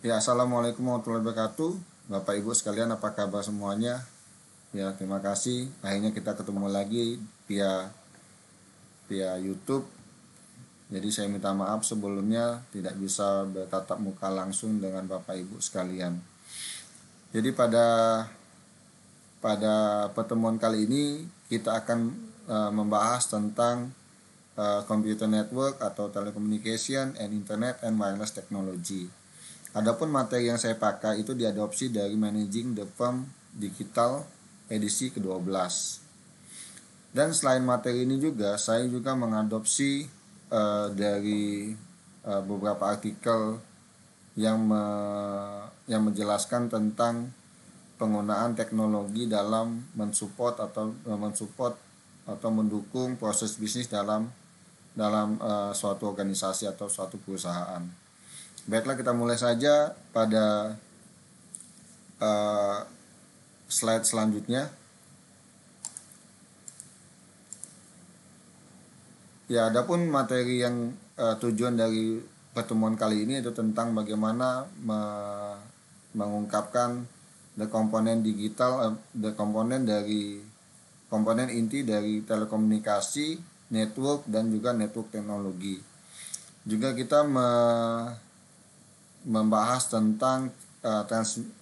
Ya, assalamualaikum warahmatullahi wabarakatuh. Bapak Ibu sekalian, apa kabar semuanya? Ya, terima kasih. Akhirnya kita ketemu lagi via via YouTube. Jadi saya minta maaf sebelumnya tidak bisa bertatap muka langsung dengan Bapak Ibu sekalian. Jadi pada pada pertemuan kali ini kita akan membahas tentang computer network atau telecommunication and internet and wireless technology. Adapun materi yang saya pakai itu diadopsi dari Managing the Firm Digital edisi ke-12. Dan selain materi ini juga, saya juga mengadopsi dari beberapa artikel yang menjelaskan tentang penggunaan teknologi dalam mensupport atau mendukung proses bisnis dalam suatu organisasi atau suatu perusahaan. Baiklah, kita mulai saja pada slide selanjutnya. Ya, adapun materi yang tujuan dari pertemuan kali ini itu tentang bagaimana mengungkapkan the komponen digital, komponen inti dari telekomunikasi, network dan juga network teknologi. Juga kita membahas tentang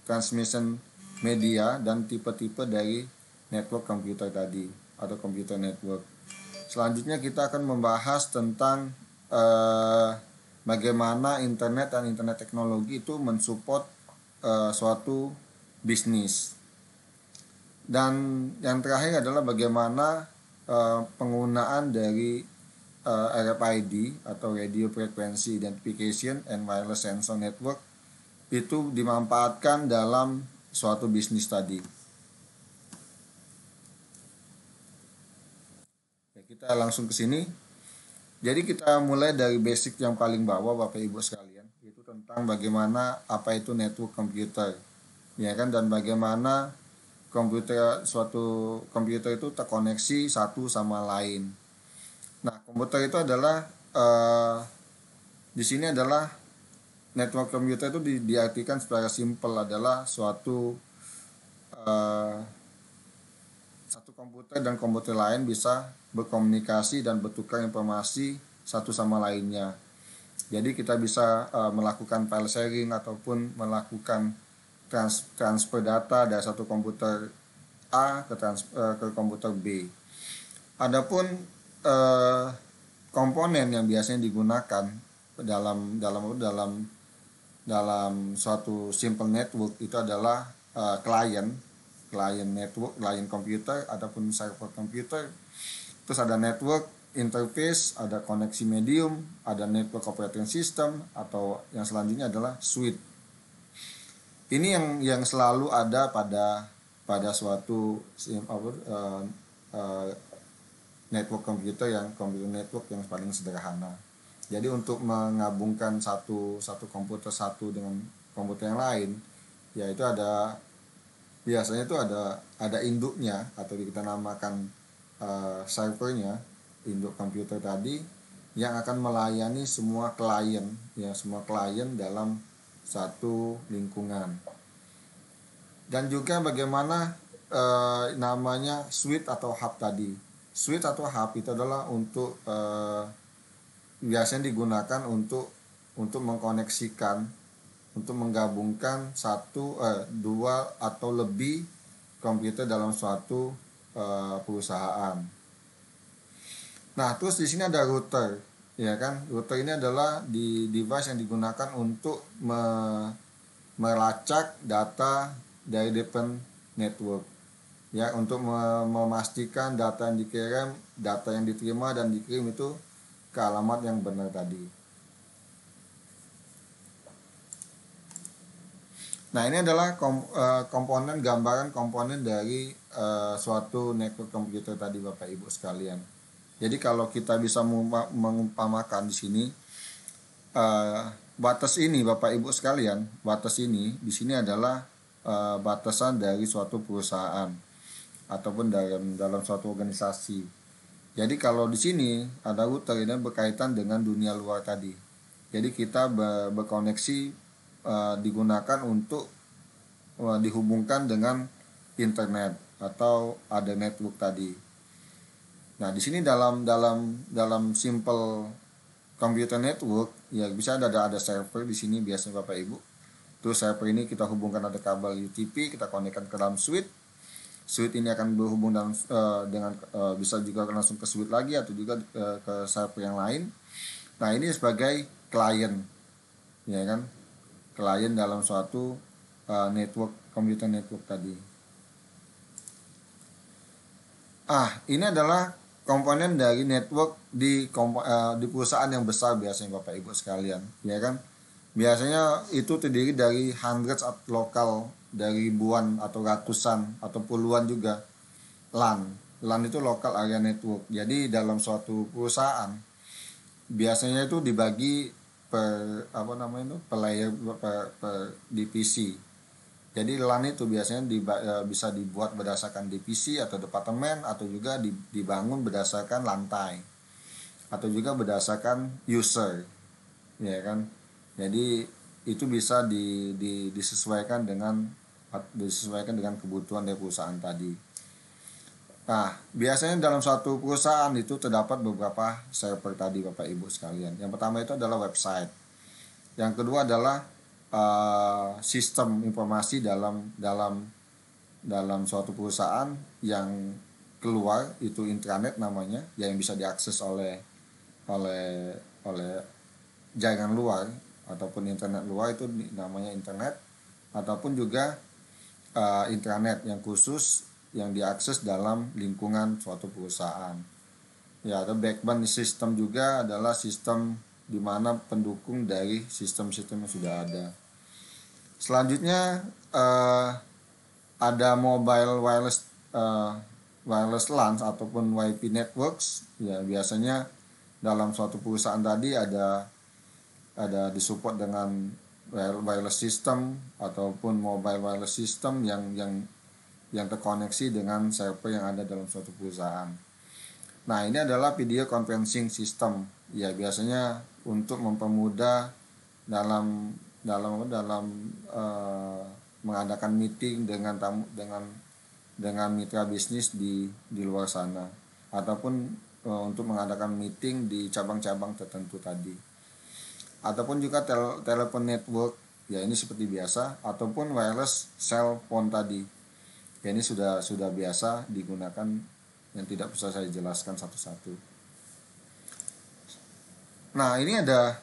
transmission media dan tipe-tipe dari network komputer tadi atau computer network. Selanjutnya kita akan membahas tentang bagaimana internet dan internet teknologi itu mensupport suatu bisnis. Dan yang terakhir adalah bagaimana penggunaan dari RFID atau Radio Frequency Identification and Wireless Sensor Network itu dimanfaatkan dalam suatu bisnis tadi. Ya, kita langsung ke sini. Jadi kita mulai dari basic yang paling bawah Bapak Ibu sekalian, yaitu tentang bagaimana apa itu network komputer. Ya kan, dan bagaimana suatu komputer itu terkoneksi satu sama lain. Nah, komputer itu adalah di sini adalah network komputer itu diartikan secara simpel adalah satu komputer dan komputer lain bisa berkomunikasi dan bertukar informasi satu sama lainnya. Jadi kita bisa melakukan file sharing ataupun melakukan transfer data dari satu komputer A ke komputer B. Adapun komponen yang biasanya digunakan dalam suatu simple network itu adalah client network, client computer ataupun server computer. Terus ada network interface, ada koneksi medium, ada network operating system, atau yang selanjutnya adalah switch. Ini yang selalu ada pada suatu network komputer network yang paling sederhana. Jadi untuk menggabungkan satu komputer satu dengan komputer yang lain, yaitu biasanya itu ada induknya atau kita namakan servernya, induk komputer tadi yang akan melayani semua klien dalam satu lingkungan. Dan juga bagaimana namanya switch atau hub tadi. Switch atau hub itu adalah untuk biasanya digunakan untuk mengkoneksikan, untuk menggabungkan dua atau lebih komputer dalam suatu perusahaan. Nah, terus di sini ada router, ya kan? Router ini adalah device yang digunakan untuk melacak data dari different network, ya, untuk memastikan data yang diterima dan dikirim itu ke alamat yang benar tadi. Nah, ini adalah gambaran komponen dari suatu network komputer tadi Bapak Ibu sekalian. Jadi kalau kita bisa mengumpamakan di sini batas ini Bapak Ibu sekalian, batas ini di sini adalah batasan dari suatu perusahaan ataupun dalam suatu organisasi. Jadi kalau di sini ada router ini berkaitan dengan dunia luar tadi. Jadi kita berkoneksi digunakan untuk dihubungkan dengan internet atau ada network tadi. Nah, di sini dalam simple computer network ya bisa ada server di sini biasanya Bapak Ibu. Terus server ini kita hubungkan ada kabel UTP, kita konekkan ke dalam switch. Switch ini akan berhubung dengan bisa juga langsung ke switch lagi atau juga ke server yang lain. Nah, ini sebagai klien, ya kan? Klien dalam suatu network computer network tadi. Ini adalah komponen dari network di perusahaan yang besar biasanya Bapak Ibu sekalian, ya kan? Biasanya itu terdiri dari hundreds of lokal, dari ribuan atau ratusan atau puluhan juga LAN. LAN itu local area network. Jadi dalam suatu perusahaan biasanya itu dibagi per per layer per divisi. Jadi LAN itu biasanya bisa dibuat berdasarkan divisi atau departemen atau juga dibangun berdasarkan lantai atau juga berdasarkan user, ya kan? Jadi itu bisa disesuaikan dengan kebutuhan dari perusahaan tadi. Nah, biasanya dalam suatu perusahaan itu terdapat beberapa server tadi Bapak Ibu sekalian. Yang pertama itu adalah website. Yang kedua adalah sistem informasi dalam suatu perusahaan yang keluar, itu intranet namanya, yang bisa diakses oleh jaringan luar ataupun internet luar, itu namanya internet, ataupun juga intranet yang khusus yang diakses dalam lingkungan suatu perusahaan. Ya, ada backbone system juga adalah sistem di mana pendukung dari sistem-sistem yang sudah ada. Selanjutnya ada mobile wireless LAN ataupun WiFi networks. Ya, biasanya dalam suatu perusahaan tadi ada disupport dengan wireless system ataupun mobile wireless system yang terkoneksi dengan server yang ada dalam suatu perusahaan. Nah, ini adalah video conferencing system. Ya, biasanya untuk mempermudah dalam mengadakan meeting dengan mitra bisnis di luar sana, ataupun untuk mengadakan meeting di cabang-cabang tertentu tadi. Ataupun juga telepon network, ya ini seperti biasa, ataupun wireless cell phone tadi. Ya, ini sudah biasa digunakan, yang tidak bisa saya jelaskan satu-satu. Nah, ini ada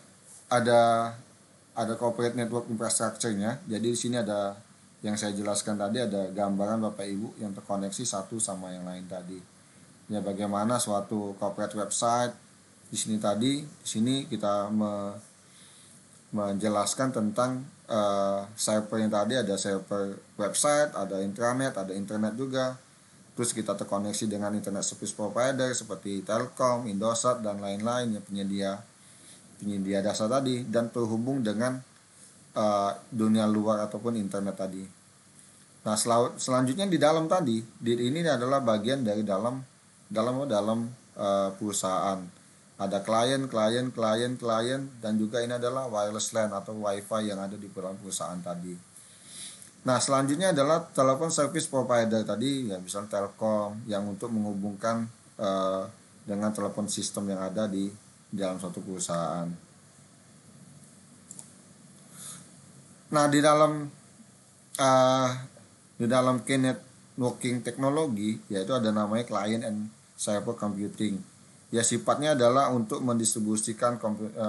corporate network infrastructure-nya. Jadi di sini ada yang saya jelaskan tadi, ada gambaran Bapak Ibu yang terkoneksi satu sama yang lain tadi. Ya, bagaimana suatu corporate website di sini kita menjelaskan tentang server yang tadi, ada server website, ada intranet, ada internet juga. Terus kita terkoneksi dengan internet service provider seperti Telkom, Indosat dan lain-lain yang penyedia dasar tadi, dan terhubung dengan dunia luar ataupun internet tadi. Nah, selanjutnya di dalam tadi, ini adalah bagian dari dalam perusahaan. Ada klien, dan juga ini adalah wireless LAN atau WiFi yang ada di dalam perusahaan tadi. Nah, selanjutnya adalah telepon service provider tadi, ya misalnya Telkom, yang untuk menghubungkan dengan telepon sistem yang ada di dalam suatu perusahaan. Nah, di dalam key networking teknologi, yaitu ada namanya client and server computing. Ya, sifatnya adalah untuk mendistribusikan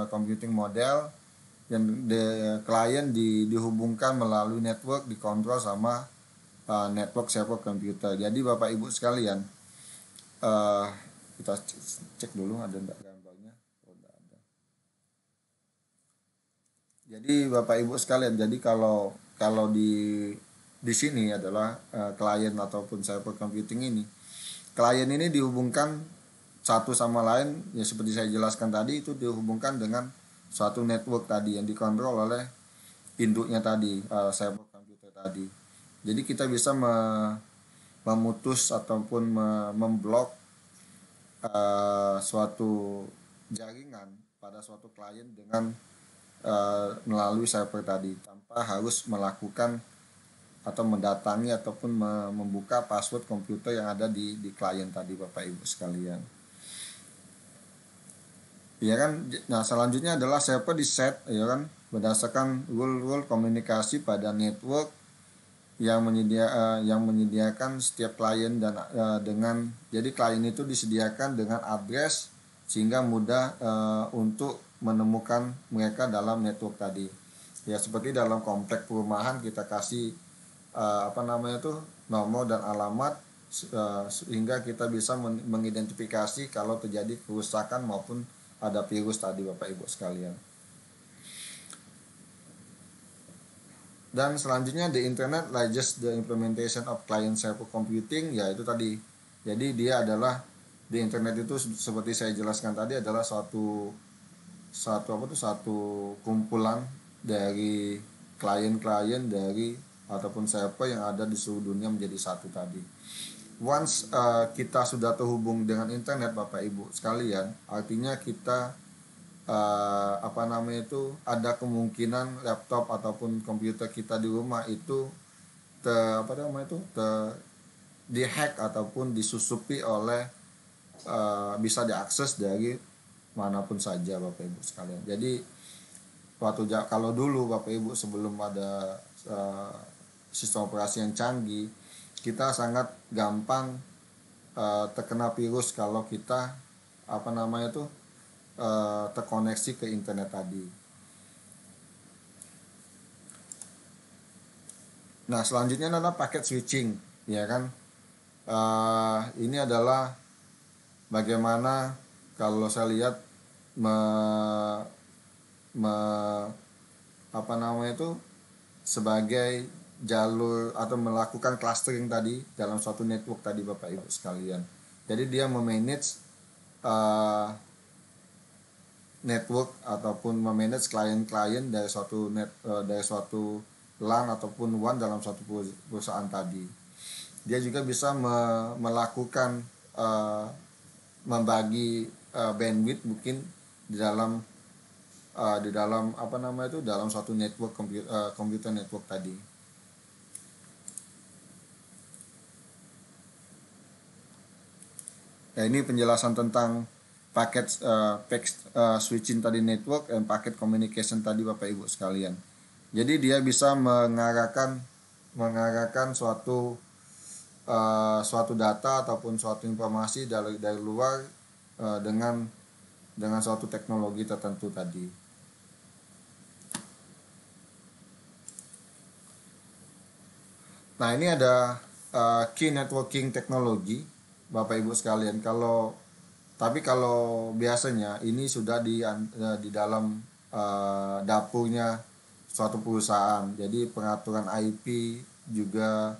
computing model yang klien dihubungkan melalui network, dikontrol sama network server komputer. Jadi Bapak Ibu sekalian, kita cek dulu ada enggak gambarnya. Ada. Jadi Bapak Ibu sekalian, jadi kalau di sini adalah klien ataupun server computing ini. Klien ini dihubungkan satu sama lain, ya seperti saya jelaskan tadi, itu dihubungkan dengan suatu network tadi yang dikontrol oleh induknya tadi, server komputer tadi. Jadi kita bisa memutus ataupun memblok suatu jaringan pada suatu klien dengan melalui server tadi tanpa harus melakukan atau mendatangi ataupun membuka password komputer yang ada di klien tadi Bapak Ibu sekalian. Ya kan. Nah, selanjutnya adalah server di set ya kan berdasarkan rule komunikasi pada network yang menyediakan setiap klien dan dengan jadi klien itu disediakan dengan address sehingga mudah untuk menemukan mereka dalam network tadi. Ya seperti dalam komplek perumahan kita kasih nomor dan alamat sehingga kita bisa mengidentifikasi kalau terjadi kerusakan maupun ada virus tadi Bapak Ibu sekalian. Dan selanjutnya the internet just the implementation of client server computing, yaitu tadi. Jadi dia adalah di internet itu seperti saya jelaskan tadi adalah satu kumpulan dari klien-klien dari ataupun server yang ada di seluruh dunia menjadi satu tadi. Once kita sudah terhubung dengan internet Bapak Ibu sekalian, artinya kita ada kemungkinan laptop ataupun komputer kita di rumah itu dihack ataupun disusupi oleh bisa diakses dari manapun saja Bapak Ibu sekalian. Jadi kalau dulu Bapak Ibu sebelum ada sistem operasi yang canggih, kita sangat gampang terkena virus kalau kita terkoneksi ke internet tadi. Nah, selanjutnya adalah paket switching, ya kan? Ini adalah bagaimana kalau saya lihat sebagai jalur atau melakukan clustering tadi dalam suatu network tadi Bapak Ibu sekalian. Jadi dia memanage network ataupun memanage klien-klien dari suatu LAN ataupun WAN dalam suatu perusahaan tadi. Dia juga bisa melakukan membagi bandwidth mungkin dalam suatu network komputer network tadi. Nah, ini penjelasan tentang paket switching tadi network dan paket communication tadi Bapak Ibu sekalian. Jadi dia bisa mengarahkan suatu data ataupun suatu informasi dari luar dengan suatu teknologi tertentu tadi. Nah, ini ada key networking teknologi Bapak Ibu sekalian. Kalau biasanya ini sudah di dalam dapurnya suatu perusahaan. Jadi pengaturan IP juga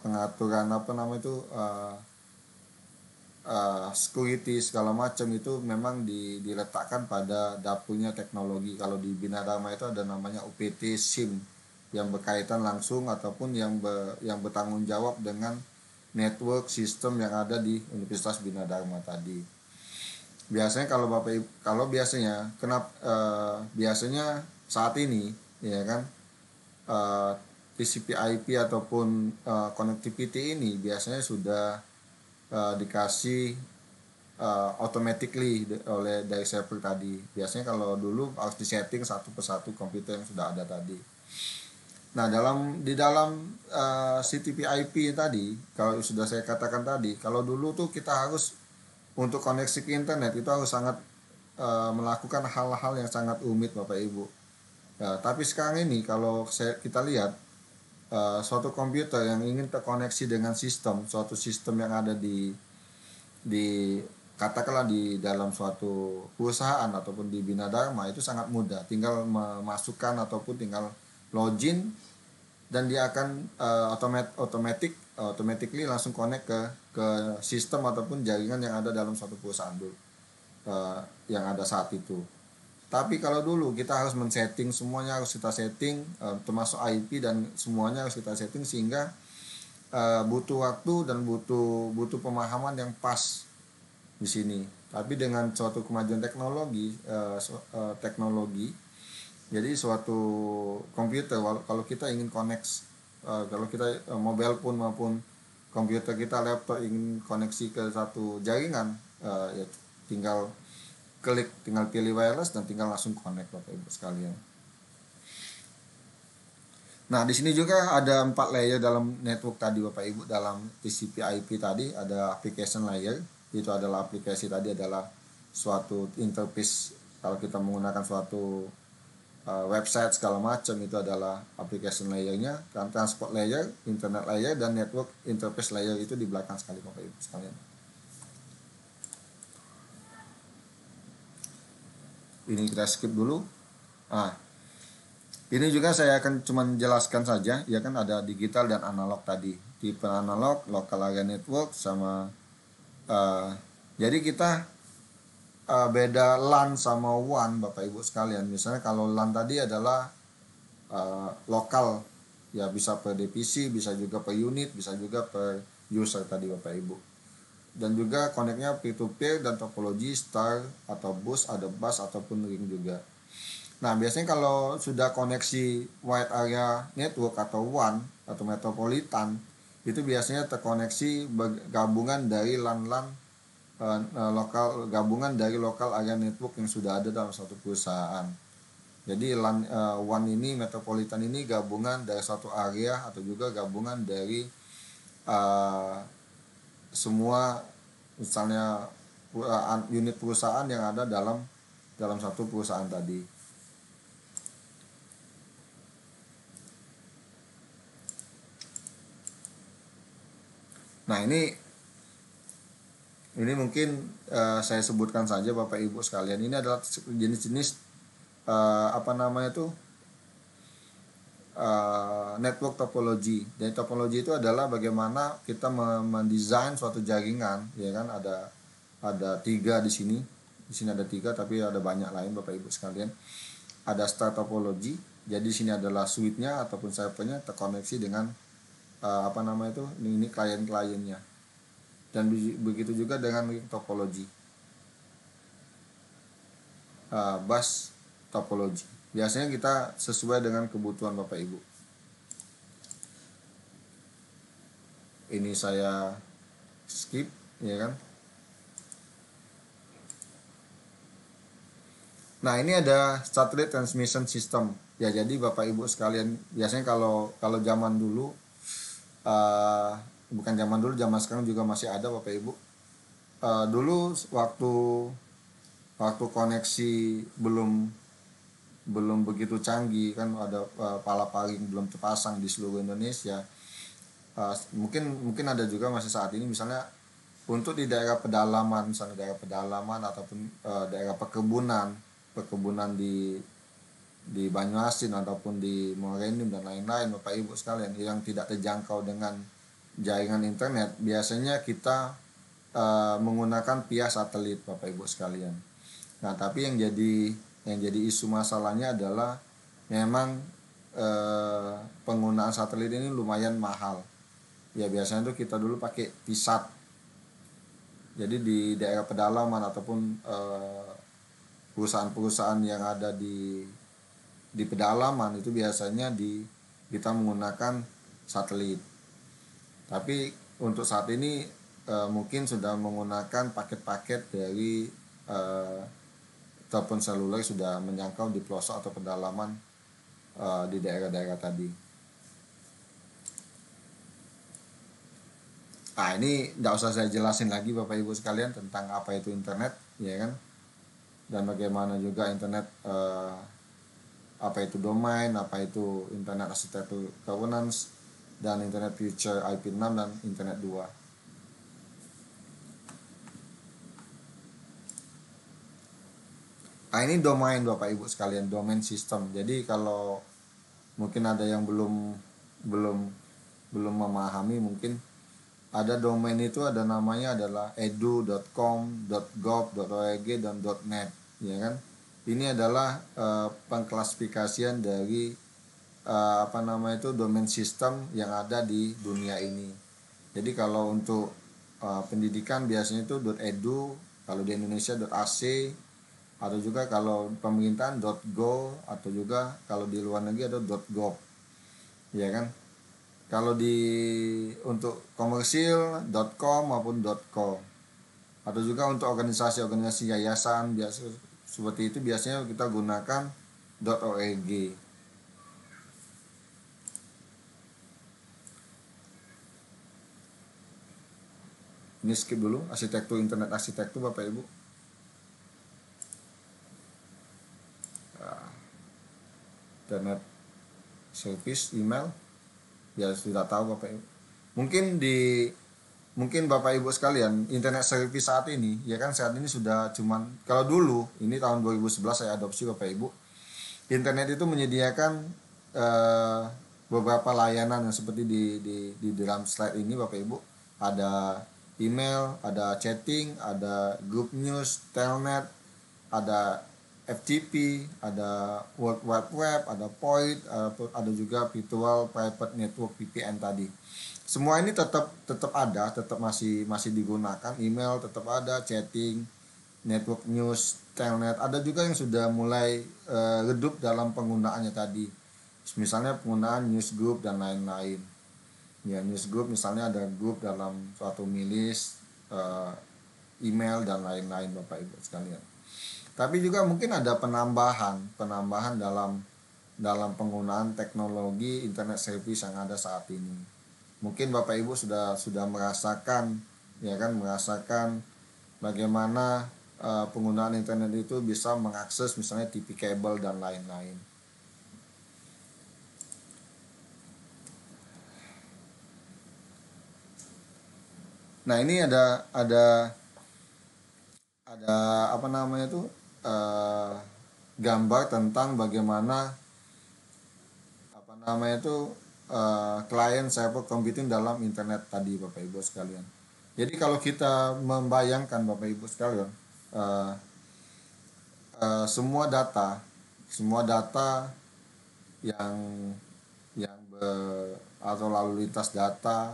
pengaturan security segala macam itu memang diletakkan pada dapurnya teknologi. Kalau di Bina Dharma itu ada namanya UPT SIM yang berkaitan langsung ataupun yang bertanggung jawab dengan network sistem yang ada di Universitas Bina Dharma tadi. Biasanya biasanya saat ini ya kan TCP/IP ataupun connectivity ini biasanya sudah dikasih automatically dari server tadi. Biasanya kalau dulu harus disetting satu persatu komputer yang sudah ada tadi. Nah, di dalam TCP/IP tadi, kalau sudah saya katakan tadi, kalau dulu tuh kita harus untuk koneksi ke internet itu harus sangat melakukan hal-hal yang sangat rumit Bapak Ibu. Tapi sekarang ini kalau kita lihat suatu komputer yang ingin terkoneksi dengan suatu sistem yang ada di katakanlah di dalam suatu perusahaan ataupun di Bina Dharma itu sangat mudah. Tinggal memasukkan ataupun tinggal login dan dia akan automatically langsung connect ke sistem ataupun jaringan yang ada dalam suatu perusahaan yang ada saat itu. Tapi kalau dulu kita harus men-setting, semuanya harus kita setting, termasuk IP dan semuanya harus kita setting sehingga butuh waktu dan butuh pemahaman yang pas di sini. Tapi dengan suatu kemajuan teknologi Jadi suatu komputer kalau kita ingin kalau kita mobile phone maupun komputer kita, laptop ingin koneksi ke satu jaringan, ya tinggal klik, tinggal pilih wireless dan tinggal langsung connect Bapak Ibu sekalian. Nah, di sini juga ada 4 layer dalam network tadi Bapak Ibu. Dalam TCP/IP tadi ada application layer, itu adalah aplikasi tadi adalah suatu interface. Kalau kita menggunakan suatu website segala macam, itu adalah application layernya. Dan transport layer, internet layer, dan network interface layer itu di belakang sekali Bapak Ibu sekalian. Ini kita skip dulu. Nah, ini juga saya akan cuma jelaskan saja, ya kan ada digital dan analog tadi. Tipe analog, local area network, sama jadi kita beda LAN sama WAN Bapak Ibu sekalian. Misalnya kalau LAN tadi adalah lokal, ya bisa per divisi, bisa juga per unit, bisa juga per user tadi Bapak Ibu. Dan juga koneknya peer to peer dan topologi star atau bus, ada bus ataupun ring juga. Nah, biasanya kalau sudah koneksi wide area network atau WAN atau metropolitan, itu biasanya terkoneksi gabungan dari LAN-LAN lokal, gabungan dari lokal area network yang sudah ada dalam suatu perusahaan. Jadi LAN WAN ini, metropolitan ini gabungan dari suatu area atau juga gabungan dari semua misalnya unit perusahaan yang ada dalam satu perusahaan tadi. Nah, ini mungkin saya sebutkan saja Bapak Ibu sekalian. Ini adalah jenis-jenis network topologi. Dan topologi itu adalah bagaimana kita mendesain suatu jaringan, ya kan? Ada 3 di sini. Di sini ada 3, tapi ada banyak lain Bapak Ibu sekalian. Ada star topologi. Jadi di sini adalah switch-nya ataupun servernya terkoneksi dengan ini klien-kliennya. Dan begitu juga dengan topologi, bus topologi. Biasanya kita sesuai dengan kebutuhan Bapak Ibu. Ini saya skip, ya kan. Nah, ini ada satellite transmission system. Ya, jadi Bapak Ibu sekalian, biasanya kalau zaman dulu, bukan zaman dulu, zaman sekarang juga masih ada Bapak Ibu. Dulu waktu koneksi belum begitu canggih, kan ada pala-paling belum terpasang di seluruh Indonesia. Mungkin ada juga masih saat ini, misalnya untuk di daerah pedalaman, misalnya daerah pedalaman ataupun daerah perkebunan di Banyuasin ataupun di Morenim dan lain-lain Bapak Ibu sekalian yang tidak terjangkau dengan jaringan internet, biasanya kita menggunakan via satelit Bapak Ibu sekalian. Nah, tapi yang jadi isu masalahnya adalah memang penggunaan satelit ini lumayan mahal. Ya, biasanya tuh kita dulu pakai T-Sat. Jadi di daerah pedalaman ataupun perusahaan-perusahaan yang ada di pedalaman itu biasanya kita menggunakan satelit. Tapi untuk saat ini mungkin sudah menggunakan paket-paket dari telepon seluler, sudah menjangkau di pelosok atau pedalaman di daerah-daerah tadi. Nah, ini tidak usah saya jelasin lagi Bapak Ibu sekalian tentang apa itu internet, ya kan? Dan bagaimana juga internet, apa itu domain, apa itu internet architecture governance, dan internet future IP6 dan internet 2. Nah, ini domain Bapak Ibu sekalian, domain system. Jadi kalau mungkin ada yang belum memahami, mungkin ada domain itu ada namanya adalah edu.com, .gov, .org, dan .net, ya kan. Ini adalah pengklasifikasian dari domain sistem yang ada di dunia ini. Jadi kalau untuk pendidikan biasanya itu .edu, kalau di Indonesia .ac, atau juga kalau pemerintahan .go, atau juga kalau di luar negeri ada .gov, ya kan. Kalau di untuk komersil .com maupun .co, atau juga untuk organisasi-organisasi yayasan biasa seperti itu biasanya kita gunakan .org. Ini skip dulu arsitektur internet arsitektur Bapak Ibu. Internet service email ya sudah tahu Bapak Ibu. Mungkin Bapak Ibu sekalian, internet service saat ini ya kan, saat ini sudah cuman, kalau dulu ini tahun 2011 saya adopsi Bapak Ibu, internet itu menyediakan beberapa layanan yang seperti di dalam slide ini Bapak Ibu. Ada email, ada chatting, ada group news, telnet, ada FTP, ada World Wide Web, ada POIT, ada juga Virtual Private Network VPN tadi. Semua ini tetap ada, tetap masih digunakan. Email tetap ada, chatting, network news, telnet, ada juga yang sudah mulai redup dalam penggunaannya tadi. Misalnya penggunaan newsgroup dan lain-lain. Ya, newsgroup misalnya ada grup dalam suatu milis, email dan lain-lain Bapak Ibu sekalian. Tapi juga mungkin ada penambahan dalam penggunaan teknologi internet service yang ada saat ini. Mungkin Bapak Ibu sudah merasakan, ya kan, merasakan bagaimana penggunaan internet itu bisa mengakses misalnya TV kabel dan lain-lain. Nah, ini ada apa namanya itu, gambar tentang bagaimana apa namanya itu client server computing dalam internet tadi Bapak Ibu sekalian. Jadi kalau kita membayangkan Bapak Ibu sekalian, semua data yang atau lalu lintas data,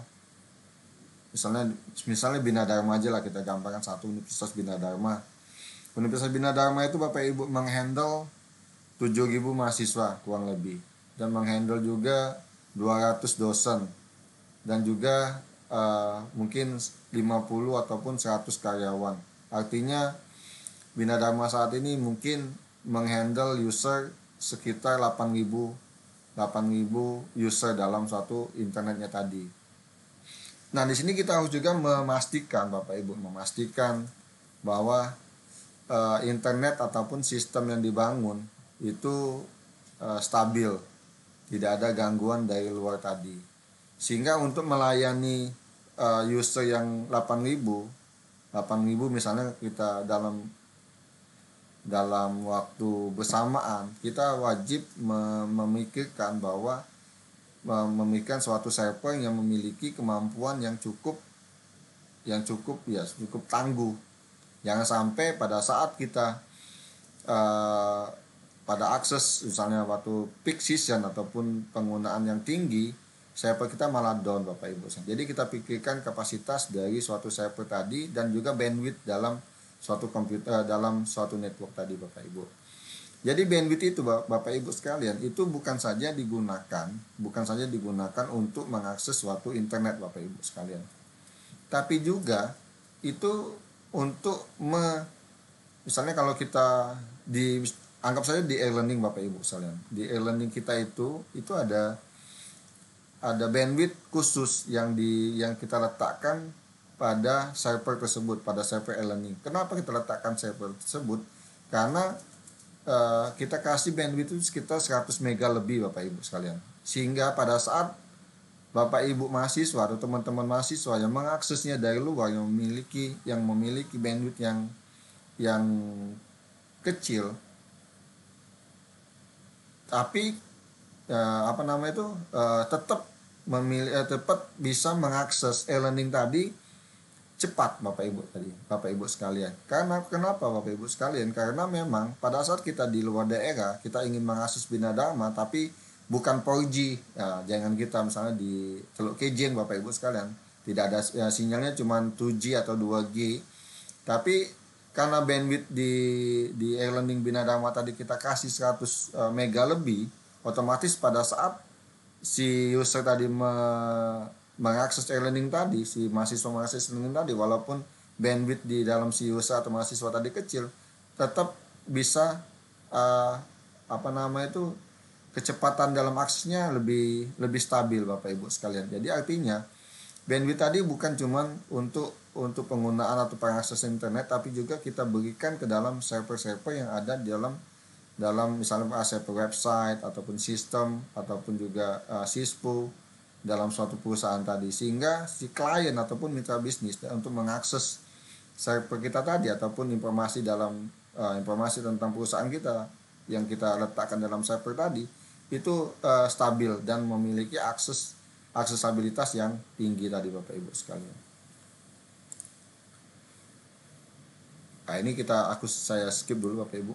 misalnya Bina Dharma aja lah, kita gambarkan satu Universitas Bina Dharma. Universitas Bina Dharma itu Bapak Ibu menghandle 7.000 mahasiswa kurang lebih, dan menghandle juga 200 dosen, dan juga mungkin 50 ataupun 100 karyawan. Artinya Bina Dharma saat ini mungkin menghandle user sekitar 8.000 user dalam suatu internetnya tadi. Nah, di sini kita harus juga memastikan Bapak Ibu, bahwa internet ataupun sistem yang dibangun itu stabil, tidak ada gangguan dari luar tadi. Sehingga untuk melayani user yang 8.000 misalnya, kita dalam waktu bersamaan kita wajib memikirkan suatu server yang memiliki kemampuan yang cukup tangguh. Jangan sampai pada saat kita pada akses misalnya waktu peak season ataupun penggunaan yang tinggi, server kita malah down Bapak Ibu. Jadi kita pikirkan kapasitas dari suatu server tadi dan juga bandwidth dalam suatu komputer, dalam suatu network tadi Bapak Ibu. Jadi bandwidth itu Bapak Ibu sekalian itu bukan saja digunakan untuk mengakses suatu internet Bapak Ibu sekalian. Tapi juga itu untuk misalnya kalau kita anggap saja di e-learning Bapak Ibu sekalian. Di e-learning kita itu ada bandwidth khusus yang kita letakkan pada server tersebut, pada server e-learning. Kenapa kita letakkan server tersebut? Karena kita kasih bandwidth itu sekitar 100 mega lebih Bapak Ibu sekalian. Sehingga pada saat Bapak Ibu mahasiswa atau teman-teman mahasiswa yang mengaksesnya dari luar, yang memiliki bandwidth yang kecil, tapi tetap bisa mengakses e-learning tadi cepat Bapak Ibu sekalian. Kenapa Bapak Ibu sekalian? Karena memang pada saat kita di luar daerah, kita ingin mengakses Bina Dharma tapi bukan 4G. Ya, jangan kita misalnya di Teluk Kejeng Bapak Ibu sekalian, tidak ada sinyalnya cuma 2G atau 2G. Tapi karena bandwidth di e-learning Bina Dharma tadi kita kasih 100 mega lebih, otomatis pada saat si user tadi mengakses e-learning tadi, si mahasiswa mengakses e-learning tadi, walaupun bandwidth di dalam si user atau mahasiswa tadi kecil, tetap bisa kecepatan dalam aksesnya lebih stabil Bapak Ibu sekalian. Jadi artinya bandwidth tadi bukan cuma untuk penggunaan atau pengakses internet, tapi juga kita berikan ke dalam server-server yang ada di dalam misalnya server website ataupun sistem ataupun juga sispo dalam suatu perusahaan tadi, sehingga si klien ataupun mitra bisnis untuk mengakses server kita tadi ataupun informasi informasi tentang perusahaan kita yang kita letakkan dalam server tadi itu stabil dan memiliki aksesabilitas yang tinggi tadi Bapak Ibu sekalian. Nah, ini saya skip dulu Bapak Ibu.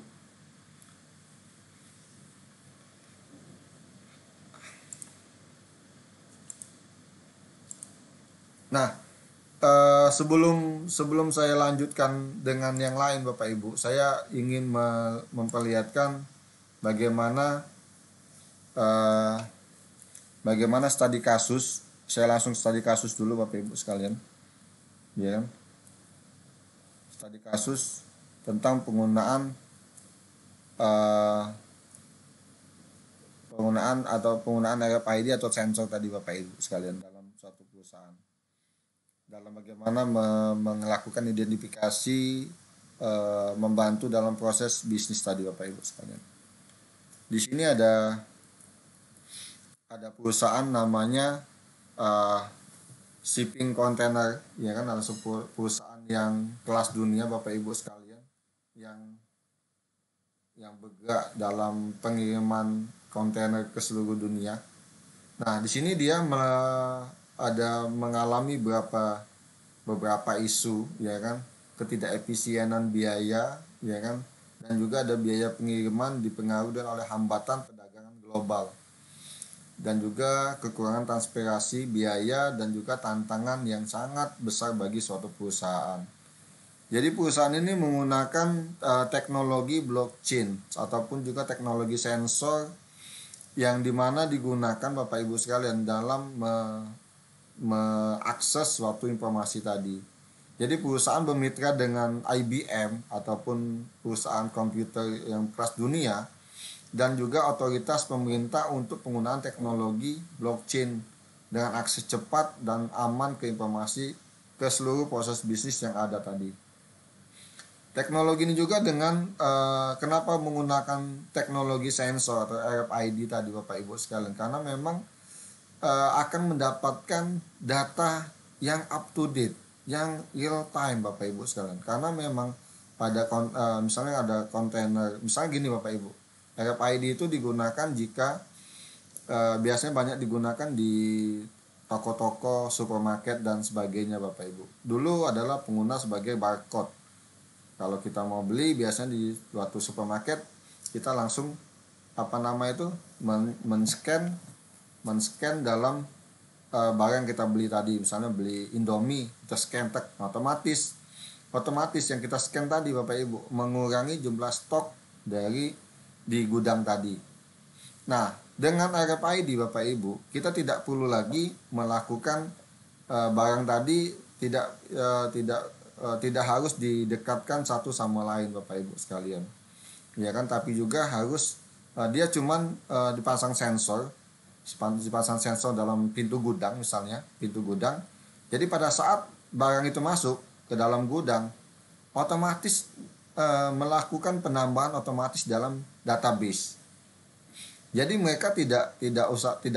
Nah, sebelum saya lanjutkan dengan yang lain Bapak Ibu, saya ingin memperlihatkan bagaimana studi kasus. Saya langsung studi kasus dulu Bapak Ibu sekalian. Ya. Studi kasus tentang penggunaan RFID atau sensor tadi Bapak Ibu sekalian dalam suatu perusahaan. Dalam bagaimana melakukan identifikasi, membantu dalam proses bisnis tadi Bapak Ibu sekalian. Di sini ada perusahaan namanya shipping container, ya kan, ada sebuah perusahaan yang kelas dunia Bapak Ibu sekalian yang bergerak dalam pengiriman kontainer ke seluruh dunia. Nah, di sini dia mengalami beberapa isu, ya kan, ketidakefisienan biaya, ya kan, dan juga ada biaya pengiriman dipengaruhi oleh hambatan perdagangan global, dan juga kekurangan transparansi biaya dan juga tantangan yang sangat besar bagi suatu perusahaan. Jadi perusahaan ini menggunakan teknologi blockchain ataupun juga teknologi sensor yang dimana digunakan Bapak Ibu sekalian dalam mengakses suatu informasi tadi. Jadi perusahaan bermitra dengan IBM ataupun perusahaan komputer yang kelas dunia dan juga otoritas pemerintah untuk penggunaan teknologi blockchain dengan akses cepat dan aman ke informasi ke seluruh proses bisnis yang ada tadi. Teknologi ini juga dengan kenapa menggunakan teknologi sensor atau RFID tadi Bapak Ibu sekalian, karena memang akan mendapatkan data yang up to date, yang real time Bapak Ibu sekalian. Karena memang pada misalnya ada kontainer, misalnya gini Bapak Ibu, RFID itu digunakan jika biasanya banyak digunakan di toko-toko, supermarket dan sebagainya Bapak Ibu. Dulu adalah pengguna sebagai barcode. Kalau kita mau beli biasanya di suatu supermarket kita langsung men-scan dalam barang kita beli tadi. Misalnya beli Indomie, kita scan otomatis yang kita scan tadi Bapak Ibu mengurangi jumlah stok di gudang tadi. Nah, dengan RFID Bapak Ibu, kita tidak perlu lagi melakukan barang tadi tidak harus didekatkan satu sama lain Bapak Ibu sekalian, ya kan, tapi juga harus dia cuman dipasang sensor dalam pintu gudang, misalnya pintu gudang. Jadi pada saat barang itu masuk ke dalam gudang, otomatis melakukan penambahan otomatis dalam database. Jadi mereka tidak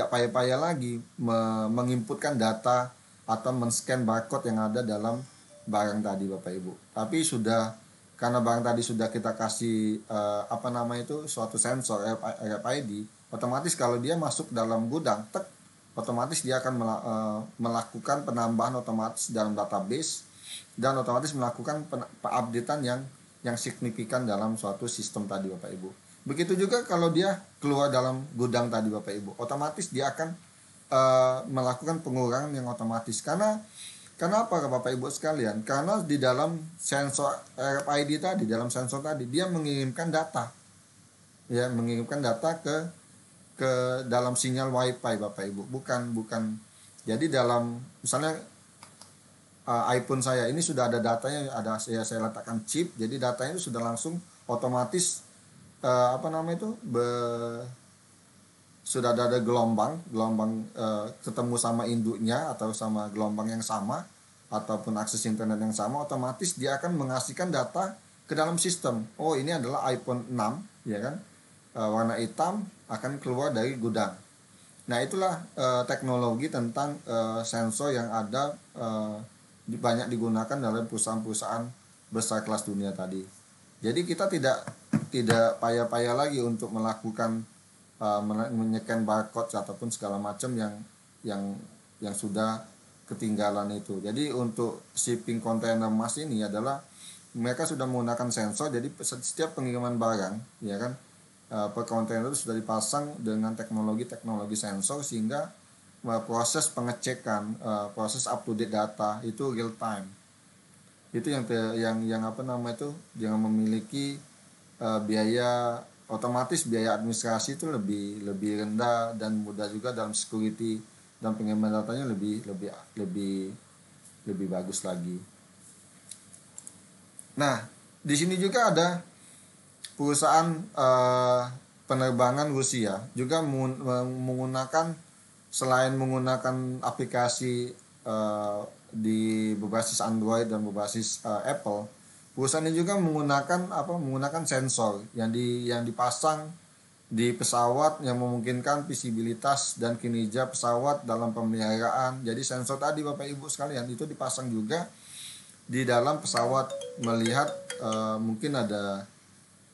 payah-payah lagi menginputkan data atau men-scan barcode yang ada dalam barang tadi Bapak Ibu. Tapi karena barang tadi sudah kita kasih suatu sensor RFID, otomatis kalau dia masuk dalam gudang, otomatis dia akan melakukan penambahan otomatis dalam database dan otomatis melakukan updatean yang signifikan dalam suatu sistem tadi Bapak Ibu. Begitu juga kalau dia keluar dalam gudang tadi Bapak Ibu, otomatis dia akan melakukan pengurangan yang otomatis, karena Kenapa Bapak Ibu sekalian? Karena di dalam sensor RFID tadi, dalam sensor tadi dia mengirimkan data, ya, mengirimkan data ke dalam sinyal WiFi Bapak Ibu. Bukan. Jadi dalam misalnya iPhone saya ini sudah ada datanya, ada saya letakkan chip, jadi datanya itu sudah langsung otomatis sudah ada gelombang ketemu sama induknya atau sama gelombang yang sama ataupun akses internet yang sama, otomatis dia akan mengasihkan data ke dalam sistem. Oh, ini adalah iPhone 6, ya kan, warna hitam, akan keluar dari gudang. Nah, itulah teknologi tentang sensor yang ada banyak digunakan dalam perusahaan-perusahaan besar kelas dunia tadi. Jadi kita tidak payah-payah lagi untuk melakukan menyekan barcode ataupun segala macam yang sudah ketinggalan itu. Jadi untuk shipping kontainer emas ini adalah mereka sudah menggunakan sensor. Jadi setiap pengiriman barang, ya kan, per kontainer itu sudah dipasang dengan teknologi sensor, sehingga proses pengecekan, proses up to date data itu real time. Itu yang yang memiliki biaya otomatis, biaya administrasi itu lebih rendah dan mudah juga dalam security dan pengiriman datanya lebih bagus lagi. Nah, di sini juga ada perusahaan penerbangan Rusia juga menggunakan, selain menggunakan aplikasi di berbasis Android dan berbasis Apple, perusahaan ini juga menggunakan sensor yang dipasang di pesawat yang memungkinkan visibilitas dan kinerja pesawat dalam pemeliharaan. Jadi sensor tadi Bapak Ibu sekalian itu dipasang juga di dalam pesawat, melihat mungkin ada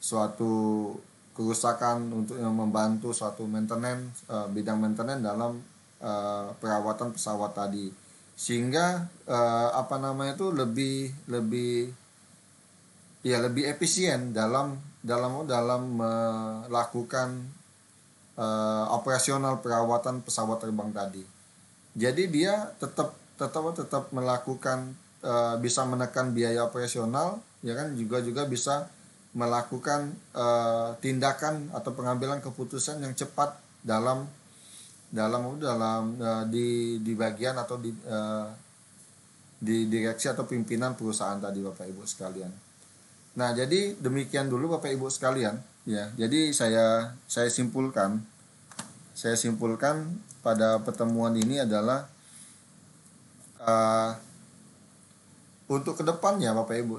suatu kerusakan untuk membantu suatu maintenance, bidang maintenance dalam perawatan pesawat tadi, sehingga lebih efisien dalam melakukan operasional perawatan pesawat terbang tadi. Jadi dia tetap melakukan, bisa menekan biaya operasional, ya kan, juga bisa melakukan tindakan atau pengambilan keputusan yang cepat di bagian atau di direksi atau pimpinan perusahaan tadi Bapak Ibu sekalian. Nah, jadi demikian dulu Bapak Ibu sekalian, ya. Jadi saya simpulkan pada pertemuan ini adalah untuk kedepannya Bapak Ibu,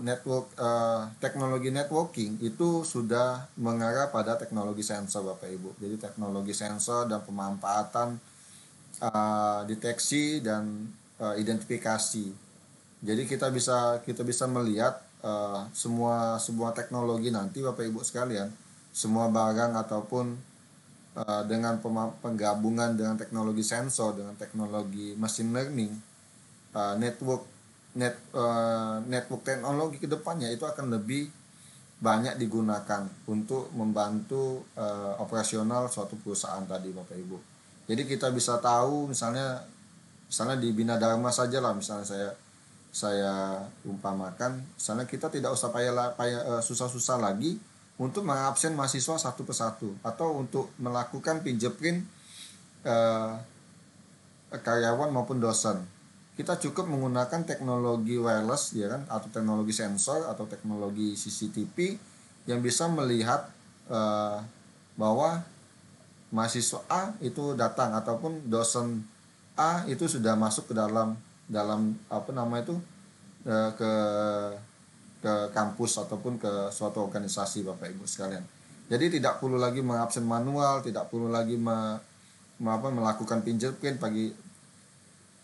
teknologi networking itu sudah mengarah pada teknologi sensor Bapak Ibu. Jadi teknologi sensor dan pemanfaatan deteksi dan identifikasi. Jadi kita bisa melihat semua teknologi nanti Bapak Ibu sekalian, semua barang ataupun dengan penggabungan dengan teknologi sensor, dengan teknologi machine learning, network teknologi kedepannya itu akan lebih banyak digunakan untuk membantu operasional suatu perusahaan tadi Bapak Ibu. Jadi kita bisa tahu misalnya di Bina Dharma saja lah, misalnya saya umpamakan, misalnya kita tidak usah susah-susah lagi untuk mengabsen mahasiswa satu persatu, atau untuk melakukan fingerprint karyawan maupun dosen. Kita cukup menggunakan teknologi wireless, ya kan, atau teknologi sensor atau teknologi CCTV yang bisa melihat bahwa mahasiswa A itu datang ataupun dosen A itu sudah masuk ke dalam ke kampus ataupun ke suatu organisasi Bapak Ibu sekalian. Jadi tidak perlu lagi mengabsen manual, tidak perlu lagi melakukan fingerprint pagi.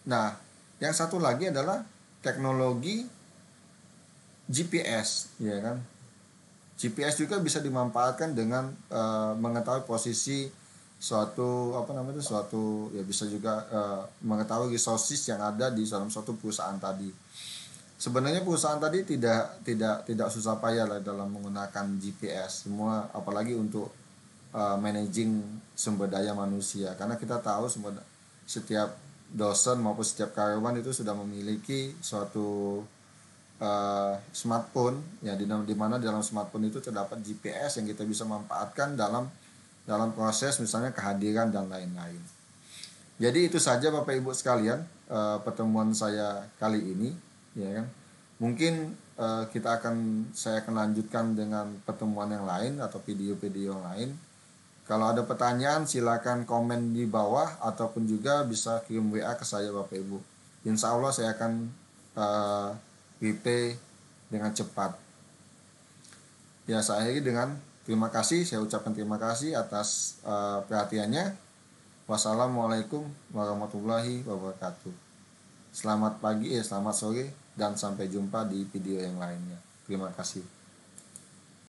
Nah, yang satu lagi adalah teknologi GPS, ya kan. GPS juga bisa dimanfaatkan dengan mengetahui posisi suatu ya bisa juga mengetahui resources yang ada di dalam suatu perusahaan tadi. Sebenarnya perusahaan tadi tidak susah payah lah dalam menggunakan GPS semua, apalagi untuk managing sumber daya manusia, karena kita tahu setiap dosen maupun setiap karyawan itu sudah memiliki suatu smartphone ya, di mana dalam smartphone itu terdapat GPS yang kita bisa manfaatkan dalam proses misalnya kehadiran dan lain-lain. Jadi itu saja Bapak Ibu sekalian pertemuan saya kali ini, ya kan. Mungkin saya akan lanjutkan dengan pertemuan yang lain atau video-video yang lain. Kalau ada pertanyaan silakan komen di bawah ataupun juga bisa kirim WA ke saya Bapak Ibu. Insya Allah saya akan reply dengan cepat. Ya, saya dengan terima kasih, saya ucapkan terima kasih atas perhatiannya. Wassalamualaikum warahmatullahi wabarakatuh. Selamat pagi, selamat sore, dan sampai jumpa di video yang lainnya. Terima kasih.